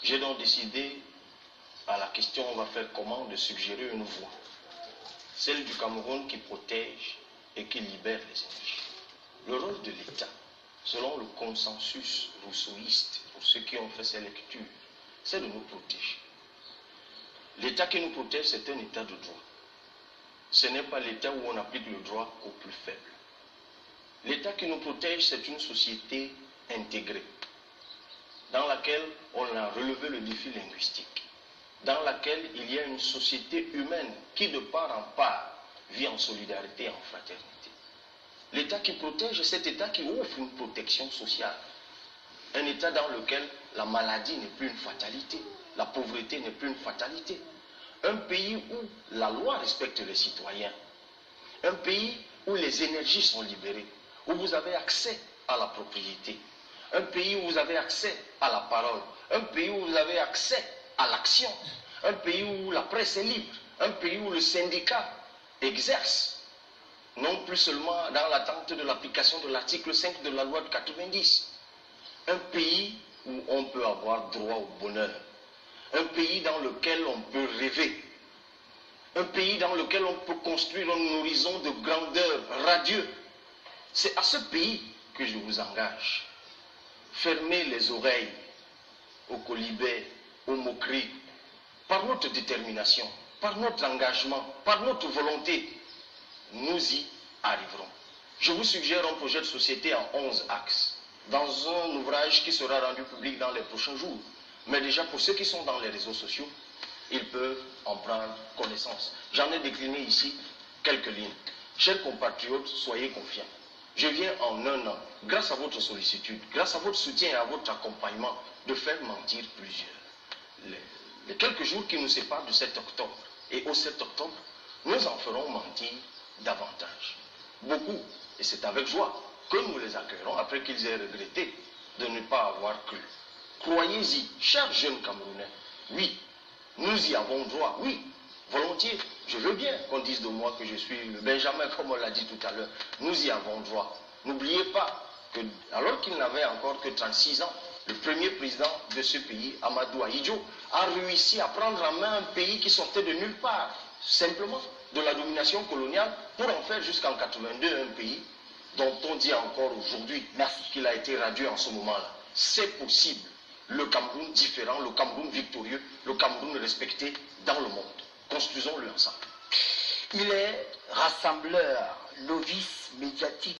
J'ai donc décidé, à la question on va faire comment, de suggérer une voie. Celle du Cameroun qui protège et qui libère les énergies. Le rôle de l'État, selon le consensus rousseauiste, pour ceux qui ont fait ces lectures, c'est de nous protéger. L'État qui nous protège, c'est un État de droit. Ce n'est pas l'État où on applique le droit aux plus faibles. L'État qui nous protège, c'est une société intégrée, dans laquelle on a relevé le défi linguistique, dans laquelle il y a une société humaine qui, de part en part, vit en solidarité et en fraternité. L'État qui protège, c'est cet État qui offre une protection sociale. Un État dans lequel la maladie n'est plus une fatalité, la pauvreté n'est plus une fatalité. Un pays où la loi respecte les citoyens. Un pays où les énergies sont libérées, où vous avez accès à la propriété. Un pays où vous avez accès à la parole. Un pays où vous avez accès à l'action. Un pays où la presse est libre. Un pays où le syndicat exerce. Non plus seulement dans l'attente de l'application de l'article 5 de la loi de 90. Un pays où on peut avoir droit au bonheur. Un pays dans lequel on peut rêver. Un pays dans lequel on peut construire un horizon de grandeur radieux. C'est à ce pays que je vous engage. Fermez les oreilles aux colibets, aux moqueries. Par notre détermination, par notre engagement, par notre volonté, nous y arriverons. Je vous suggère un projet de société en 11 axes, dans un ouvrage qui sera rendu public dans les prochains jours. Mais déjà, pour ceux qui sont dans les réseaux sociaux, ils peuvent en prendre connaissance. J'en ai décliné ici quelques lignes. Chers compatriotes, soyez confiants. Je viens en un an, grâce à votre sollicitude, grâce à votre soutien et à votre accompagnement, de faire mentir plusieurs. Les quelques jours qui nous séparent du 7 octobre et au 7 octobre, nous en ferons mentir davantage. Beaucoup, et c'est avec joie que nous les accueillerons après qu'ils aient regretté de ne pas avoir cru. Croyez-y, chers jeunes Camerounais, oui, nous y avons droit, oui, volontiers. Je veux bien qu'on dise de moi que je suis le Benjamin, comme on l'a dit tout à l'heure. Nous y avons droit. N'oubliez pas que, alors qu'il n'avait encore que 36 ans, le premier président de ce pays, Amadou Ahidjo, a réussi à prendre en main un pays qui sortait de nulle part, simplement de la domination coloniale, pour en faire jusqu'en 82 un pays dont on dit encore aujourd'hui qu'il a été radieux en ce moment-là. C'est possible. Le Cameroun différent, le Cameroun victorieux, le Cameroun respecté dans le monde. Construisons-le ensemble. Il est rassembleur, novice médiatique.